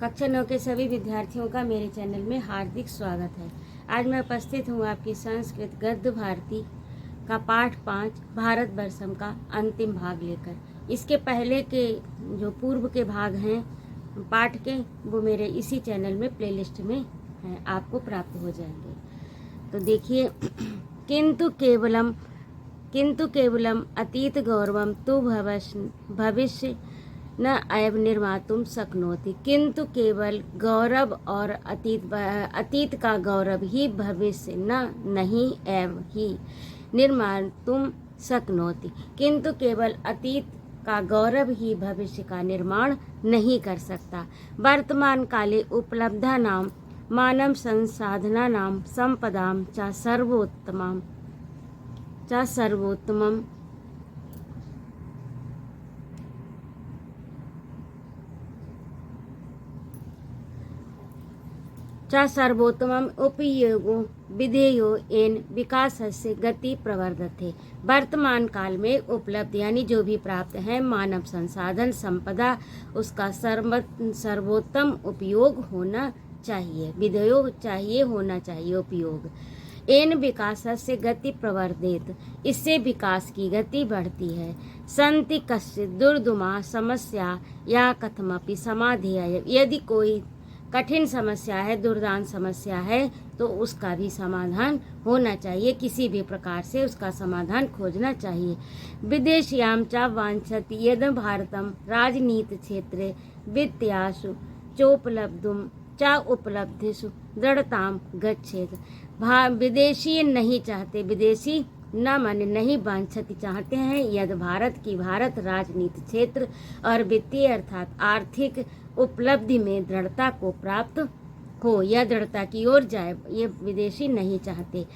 कक्षा 9 के सभी विद्यार्थियों का मेरे चैनल में हार्दिक स्वागत है। आज मैं उपस्थित हूँ आपकी संस्कृत गद्य भारती का पाठ 5 भारत वर्षम का अंतिम भाग लेकर। इसके पहले के जो पूर्व के भाग हैं पाठ के, वो मेरे इसी चैनल में प्लेलिस्ट में हैं, आपको प्राप्त हो जाएंगे। तो देखिए, किंतु केवलम अतीत गौरवम तु भविष्य न एव निर्मातुम शक्नोति। किंतु केवल गौरव और अतीत का गौरव ही भविष्य नहीं एव ही निर्मातुम शक्नोति। किंतु केवल अतीत का गौरव ही भविष्य का निर्माण नहीं कर सकता। वर्तमान काले उपलब्धानां मानव संसाधनानां संपदां च सर्वोत्तमं उपयोगो विधेयो एन विकासस्य गति प्रवर्धते। वर्तमान काल में उपलब्ध यानी जो भी प्राप्त है मानव संसाधन संपदा, उसका सर्वोत्तम उपयोग होना चाहिए। विधेयो चाहिए, होना चाहिए उपयोग। एन विकासस्य गति प्रवर्धित, इससे विकास की गति बढ़ती है। संति कश्चित् दुर्दमा समस्या या कथमपि समाधेय, यदि कोई कठिन समस्या है, दुर्दान समस्या है, तो उसका भी समाधान होना चाहिए। किसी भी प्रकार से उसका समाधान खोजना चाहिए। विदेशियां च वांछति यद भारतम राजनीति क्षेत्रे वित्यासु चोपलब्धुम च उपलब्धिषु दृढ़ताम गच्छेत। विदेशी नहीं चाहते, विदेशी न मन नहीं वांछति चाहते हैं, यद भारत राजनीति क्षेत्र और वित्तीय अर्थात आर्थिक उपलब्धि में दृढ़ता को प्राप्त हो या दृढ़ता की ओर जाए, ये विदेशी नहीं चाहते।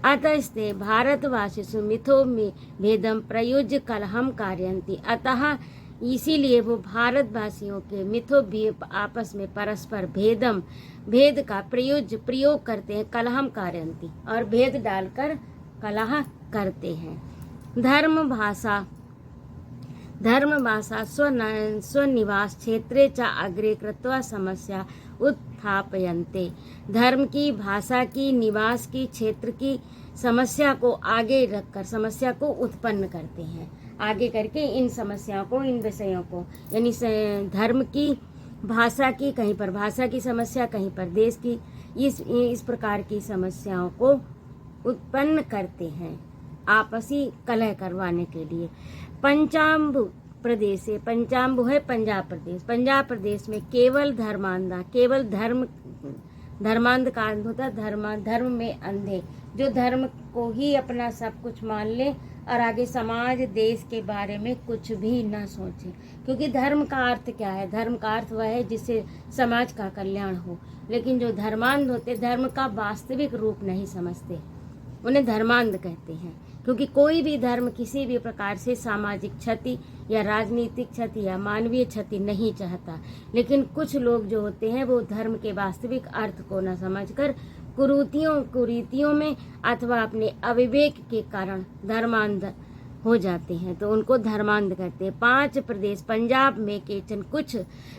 अतस्ते भारतवासिषु मिथो में भेदम प्रयुज्य कलहम कारयन्ति। अतः इसीलिए वो भारतवासियों के मिथो भी आपस में परस्पर भेद का प्रयोग करते हैं। कलहम कारयन्ति और भेद डालकर कलह करते हैं। धर्म भाषा स्वनिवास क्षेत्रे च अग्रे कृत्वा समस्या उत्थापयन्ते। धर्म की, भाषा की, निवास की, क्षेत्र की समस्या को आगे रखकर समस्या को उत्पन्न करते हैं। आगे करके इन समस्याओं को, इन विषयों को, यानी धर्म की, भाषा की, कहीं पर भाषा की समस्या, कहीं पर देश की, इस प्रकार की समस्याओं को उत्पन्न करते हैं आपसी कलह करवाने के लिए। पंचाम्बु प्रदेश है, पंचाम्बु है पंजाब प्रदेश में केवल धर्मांध का अर्थ होता है धर्म में अंधे, जो धर्म को ही अपना सब कुछ मान ले और आगे समाज देश के बारे में कुछ भी ना सोचे। क्योंकि धर्म का अर्थ क्या है? धर्म का अर्थ वह है जिससे समाज का कल्याण हो। लेकिन जो धर्मांध होते, धर्म का वास्तविक रूप नहीं समझते, उन्हें धर्मांध कहते हैं। क्योंकि कोई भी धर्म किसी भी प्रकार से सामाजिक क्षति या राजनीतिक क्षति या मानवीय क्षति नहीं चाहता। लेकिन कुछ लोग जो होते हैं वो धर्म के वास्तविक अर्थ को न समझकर कुरीतियों में अथवा अपने अविवेक के कारण धर्मांध हो जाते हैं, तो उनको धर्मांध कहते हैं। 5 प्रदेश पंजाब में केचन कुछ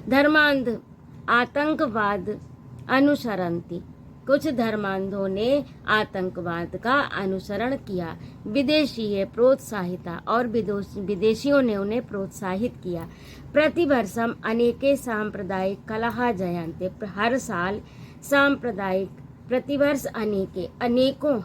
धर्मांध आतंकवाद अनुसरन्ति, कुछ धर्मांधों ने आतंकवाद का अनुसरण किया। विदेशी है प्रोत्साहिता, और विदेशियों ने उन्हें प्रोत्साहित किया। प्रतिवर्षम अनेके सांप्रदायिक कलह जयन्ते, हर साल सांप्रदायिक, प्रतिवर्ष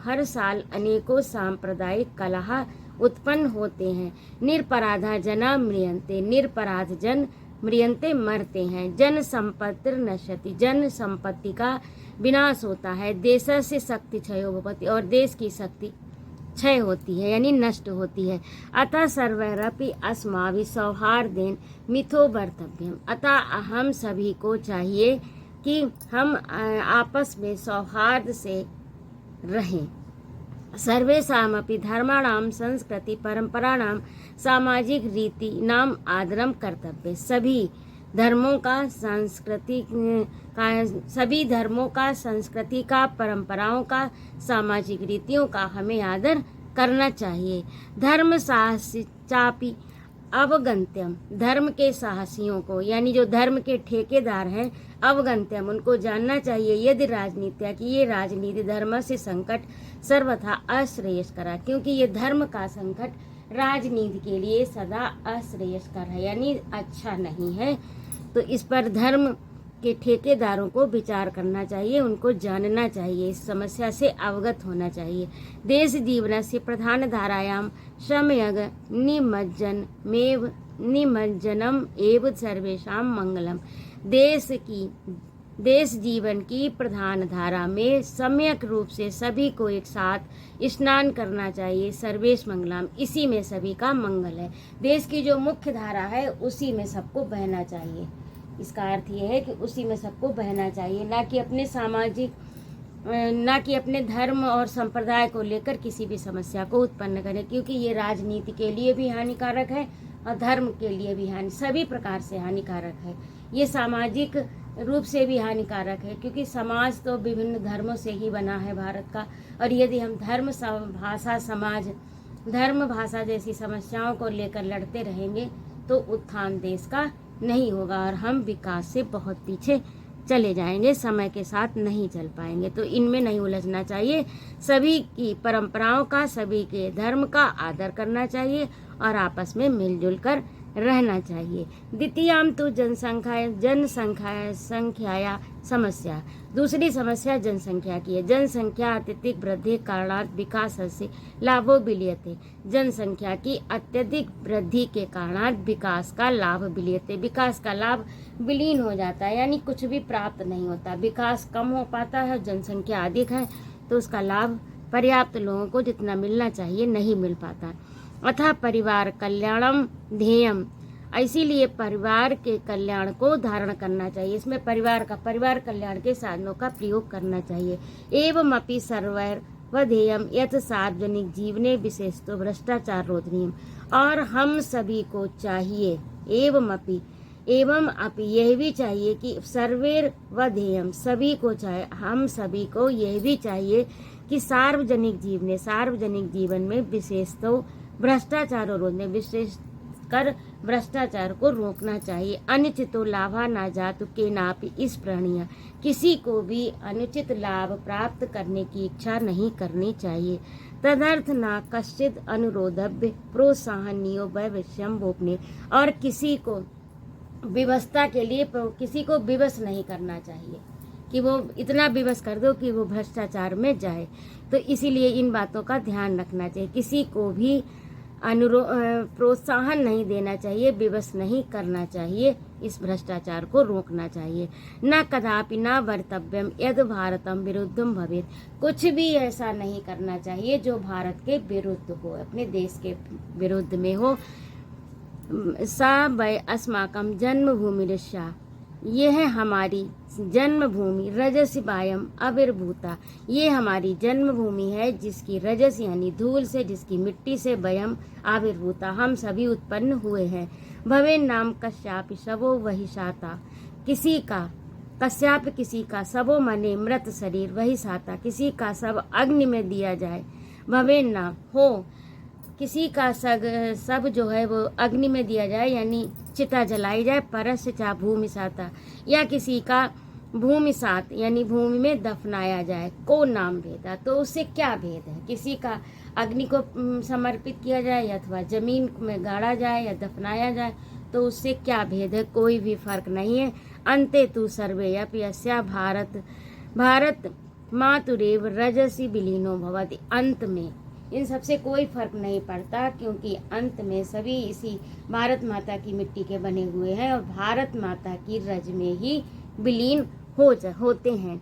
हर साल अनेकों सांप्रदायिक कलह उत्पन्न होते हैं। निरपराधा जना म्रियन्ते, निरपराध जन म्रियन्ते मरते हैं। जन संपत्ति नश्यति, जन संपत्ति का विनाश होता है। देशस्य शक्ति क्षयो भवति, और देश की शक्ति क्षय होती है यानी नष्ट होती है। अतः सर्वैरपि अस्माभिः सौहार्देन मिथो वर्तव्यम, अतः हम सभी को चाहिए कि हम आपस में सौहार्द से रहें। सर्वेषामपि धर्माणां संस्कृति परंपराणां सामाजिक रीति नाम आदरम कर्तव्य, सभी धर्मों का संस्कृति का परंपराओं का सामाजिक रीतियों का हमें आदर करना चाहिए। धर्म साहस्यापि अवगंत्यम, धर्म के साहसियों को, यानी जो धर्म के ठेकेदार हैं, अवगंत्यम, उनको जानना चाहिए, यदि राजनीत्या की ये राजनीति धर्म से संकट सर्वथा अश्रेयस्कर है, क्योंकि ये धर्म का संकट राजनीति के लिए सदा अश्रेयस्कर है, यानी अच्छा नहीं है। तो इस पर धर्म के ठेकेदारों को विचार करना चाहिए, उनको जानना चाहिए, इस समस्या से अवगत होना चाहिए। देश जीवनस्य प्रधान धारायां सम्यग् निमज्जनम एव सर्वेषां मंगलम। देश जीवन की प्रधान धारा में सम्यक रूप से सभी को एक साथ स्नान करना चाहिए, सर्वेश मंगलम, इसी में सभी का मंगल है। देश की जो मुख्य धारा है उसी में सबको बहना चाहिए। इसका अर्थ यह है कि उसी में सबको बहना चाहिए, ना कि अपने धर्म और संप्रदाय को लेकर किसी भी समस्या को उत्पन्न करें, क्योंकि ये राजनीति के लिए भी हानिकारक है और धर्म के लिए भी सभी प्रकार से हानिकारक है। ये सामाजिक रूप से भी हानिकारक है, क्योंकि समाज तो विभिन्न धर्मों से ही बना है भारत का, और यदि हम धर्म भाषा जैसी समस्याओं को लेकर लड़ते रहेंगे तो उत्थान देश का नहीं होगा और हम विकास से बहुत पीछे चले जाएंगे, समय के साथ नहीं चल पाएंगे। तो इनमें नहीं उलझना चाहिए, सभी की परंपराओं का, सभी के धर्म का आदर करना चाहिए और आपस में मिलजुल कर रहना चाहिए। द्वितीयाम तो जनसंख्या समस्या, दूसरी समस्या जनसंख्या की है। जनसंख्या अत्यधिक वृद्धि कारणात् विकास से लाभो विलीयते, जनसंख्या की अत्यधिक वृद्धि के कारण विकास का लाभ विलीयते, विकास का लाभ विलीन हो जाता है, यानी कुछ भी प्राप्त नहीं होता। विकास कम हो पाता है, जनसंख्या अधिक है तो उसका लाभ पर्याप्त लोगों को जितना मिलना चाहिए नहीं मिल पाता। अतः परिवार कल्याणम ध्येयम, इसीलिए परिवार के कल्याण को धारण करना चाहिए, इसमें परिवार कल्याण के साधनों का प्रयोग करना चाहिए। एवं अपि सर्वैर्वध्येयम यत् सार्वजनिक जीवने विशेषतो भ्रष्टाचार रोधनीयम, और हम सभी को चाहिए, एवं अपि यह भी चाहिए कि सर्वैर्वध्येयम, सभी को चाहिए, हम सभी को यह भी चाहिए कि सार्वजनिक जीवन में विशेषतो भ्रष्टाचार रोकने, विशेषकर भ्रष्टाचार को रोकना चाहिए। अनुचितो लाभा ना जातु के नापि इस प्रणीय, किसी को भी अनुचित लाभ प्राप्त करने की इच्छा नहीं करनी चाहिए। तदर्थ ना कश्चित अनुरोधव्य प्रोत्साहनीयो वैश्यम भोपने, और किसी को व्यवस्था के लिए किसी को विवश नहीं करना चाहिए कि वो इतना विवश कर दो कि वो भ्रष्टाचार में जाए। तो इसीलिए इन बातों का ध्यान रखना चाहिए, किसी को भी प्रोत्साहन नहीं देना चाहिए, विवश नहीं करना चाहिए, इस भ्रष्टाचार को रोकना चाहिए। न कदापि न वर्तव्यम यद भारतम विरुद्धम भवेत्, कुछ भी ऐसा नहीं करना चाहिए जो भारत के विरुद्ध हो, अपने देश के विरुद्ध में हो। सा वै अस्माकं जन्मभूमिरस्या, यह है हमारी जन्मभूमि, रजस वायम आविर्भूता, ये हमारी जन्मभूमि है जिसकी रजस यानी धूल से, जिसकी मिट्टी से, वयम आविर्भूता, हम सभी उत्पन्न हुए हैं। भवे नाम कश्यापि शवो वही साता, किसी का कश्याप, किसी का शवो मने मृत शरीर, वही साता, किसी का शव अग्नि में दिया जाए। भवे नाम हो, किसी का सब जो है वो अग्नि में दिया जाए, यानी चिता जलाई जाए। परस्य चा भूमि साता, या किसी का भूमि सात यानी भूमि में दफनाया जाए। को नाम भेदा, तो उससे क्या भेद है, किसी का अग्नि को समर्पित किया जाए अथवा जमीन में गाड़ा जाए या दफनाया जाए, तो उससे क्या भेद है, कोई भी फर्क नहीं है। अंते तु सर्वे यस्या भारत मातुरेव रजसी विलीनो भवति, अंत में इन सबसे कोई फर्क नहीं पड़ता, क्योंकि अंत में सभी इसी भारत माता की मिट्टी के बने हुए हैं और भारत माता की रज में ही विलीन होते हैं।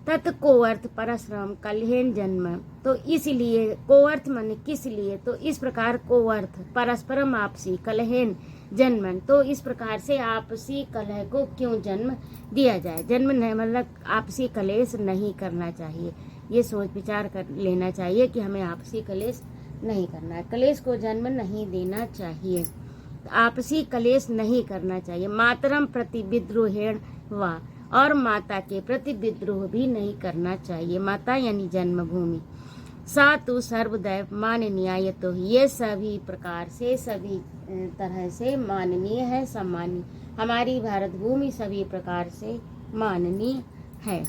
तत् कोअर्थ परश्रम कलहेन जन्म, तो इसलिए कोअर्थ माने किस लिए, तो इस प्रकार कोअर्थ परस्परम आपसी कलहेन जन्मन, तो इस प्रकार से आपसी कलह को क्यों जन्म दिया जाए। जन्म नहीं मतलब आपसी कलेश नहीं करना चाहिए, ये सोच विचार कर लेना चाहिए कि हमें आपसी कलेश नहीं करना है, कलेश को जन्म नहीं देना चाहिए, आपसी कलेश नहीं करना चाहिए। मातरम प्रति विद्रोहेण वा, और माता के प्रति विद्रोह भी नहीं करना चाहिए, माता यानी जन्मभूमि। सा तू सर्वदैव माननीय। तो ये सभी प्रकार से, सभी तरह से माननीय है, सम्मानीय। हमारी भारत भूमि सभी प्रकार से माननीय है।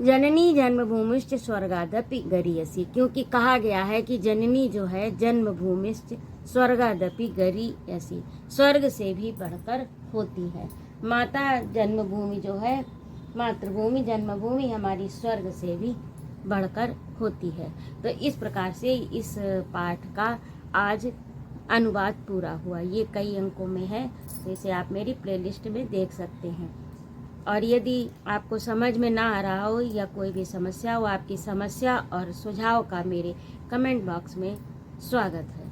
जननी जन्मभूमिश्च स्वर्गादपि गरीयसी, क्योंकि कहा गया है कि जननी जो है जन्मभूमिश्च स्वर्गादपि गरीयसी, स्वर्ग से भी बढ़कर होती है। माता जन्मभूमि जो है, मातृभूमि जन्मभूमि हमारी स्वर्ग से भी बढ़कर होती है। तो इस प्रकार से इस पाठ का आज अनुवाद पूरा हुआ। ये कई अंकों में है, तो इसे आप मेरी प्लेलिस्ट में देख सकते हैं। और यदि आपको समझ में ना आ रहा हो या कोई भी समस्या हो, आपकी समस्या और सुझाव का मेरे कमेंट बॉक्स में स्वागत है।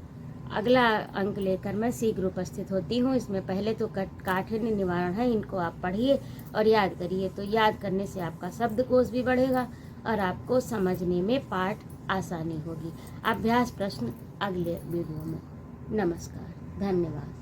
अगला अंक लेकर मैं शीघ्र उपस्थित होती हूँ। इसमें पहले तो काठिन्य निवारण है, इनको आप पढ़िए और याद करिए। तो याद करने से आपका शब्दकोश भी बढ़ेगा और आपको समझने में पाठ आसानी होगी। अभ्यास प्रश्न अगले वीडियो में। नमस्कार, धन्यवाद।